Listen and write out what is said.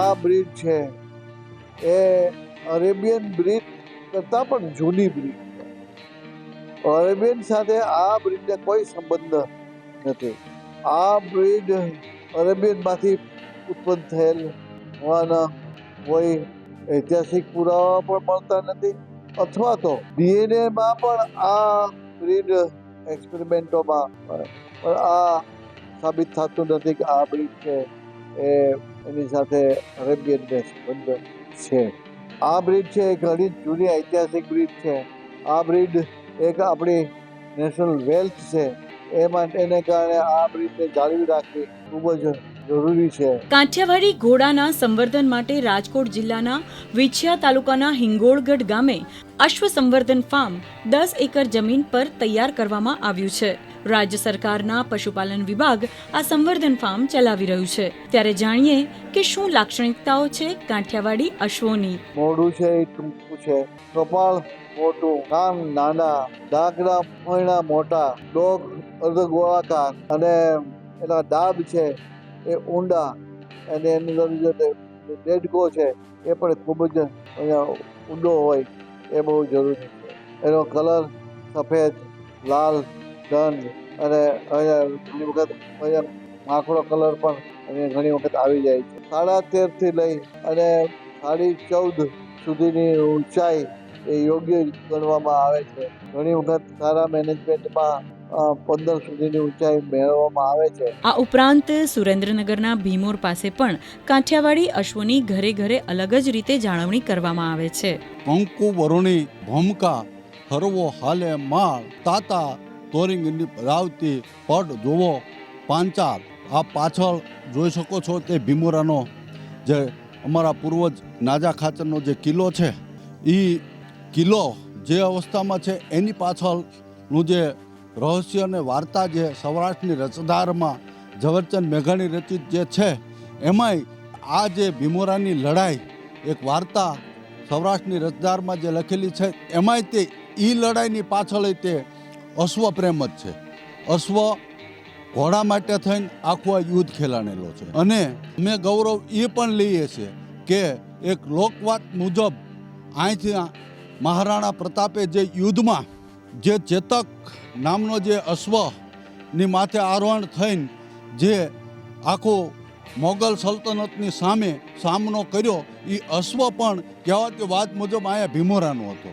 આ બ્રીડ છે એ Arabian breed કરતાં પણ જૂની બ્રીડ છે. અરેબિયન સાથે આ બ્રીડને કોઈ સંબંધ નથી. આ બ્રીડ અરેબિયનમાંથી ઉત્પન્ન થયેલ હોવાના કોઈ ઐતિહાસિક પુરાવા પણ મળતા નથી, અથવા તો ડીએનએમાં પણ આ બ્રીડ એક્સપેરિમેન્ટોમાં પણ આ સાબિત થતું નથી કે આ બ્રીડ છે એ એની સાથે અરેબિયનને સંબંધ છે. આ બ્રીડ છે એ ઘણી જૂની ઐતિહાસિક બ્રીડ છે. આ બ્રીડ એક આપણી નેશનલ વેલ્થ છે. એને કારણે આ બ્રીડને જાળવી રાખવી ખૂબ જ જરૂરી છે. કાઠિયાવાડી ઘોડાના સંવર્ધન માટે રાજકોટ જિલ્લાના વિછિયા તાલુકાના હિંગોળગઢ ગામે અશ્વ સંવર્ધન ફાર્મ 10 એકર જમીન પર તૈયાર કરવામાં આવ્યું છે. રાજ્ય સરકારના પશુપાલન વિભાગ આ સંવર્ધન ફાર્મ ચલાવી રહ્યું છે. ત્યારે જાણીએ કે શું લાક્ષણિકતાઓ છે કાઠિયાવાડી અશ્વોની. મોઢું છે એ ટૂંકું છે, કપાળ મોટું, કાન નાના, ડાકના ફોયણા મોટા, ડોક અર્ધગોળાકાર અને એના ડાબ છે એ ઊંડા, અને એની અંદર જે દેડકો છે એ પણ ખૂબ જ ઊંડો હોય એ બહુ જરૂરી છે. એનો કલર સફેદ, લાલ, દંડ અને ઘણી વખત માખડો કલર પણ ઘણી વખત આવી જાય છે. 13.5 થી લઈ અને 14.5 સુધીની ઊંચાઈ એ યોગ્ય ગણવામાં આવે છે. ઘણી વખત સારા મેનેજમેન્ટમાં 15 સુધીની ઊંચાઈ મેળવવામાં આવે છે. આ ઉપરાંત સુરેન્દ્રનગરના ભીમોર પાસે પણ કાઠિયાવાડી અશ્વોની ઘરે ઘરે અલગ જ રીતે જાળવણી કરવામાં આવે છે. કંકુ વરુણી ભમકા હરવો હાલે માળ તાતા તોરિંગની રાવતી પડ જોવો પાંચાર. આ પાછળ જોઈ શકો છો તે ભીમોરાનો જે અમારા પૂર્વજ નાજા ખાચરનો જે કિલ્લો છે, એ કિલ્લો જે અવસ્થામાં છે એની પાછળનું જે રહસ્ય અને વાર્તા જે સૌરાષ્ટ્રની રચધારમાં ઝવેરચંદ મેઘાણી રચિત જે છે, એમાંય આ જે ભીમોરાની લડાઈ એક વાર્તા સૌરાષ્ટ્રની રચધારમાં જે લખેલી છે, એમાંય તે લડાઈની પાછળ તે અશ્વ પ્રેમ જ છે. અશ્વ ઘોડા માટે થઈને આખું આ યુદ્ધ ખેલાણેલો છે. અને અમે ગૌરવ એ પણ લઈએ છીએ કે એક લોકવાત મુજબ અહીંથી મહારાણા પ્રતાપે જે યુદ્ધમાં જે ચેતક નામનો જે અશ્વની માથે આરોહણ થઈને જે આખો મોગલ સલ્તનતની સામે સામનો કર્યો, એ અશ્વ પણ કહેવાતી વાત મુજબ અહીંયા ભીમોરાનો હતો.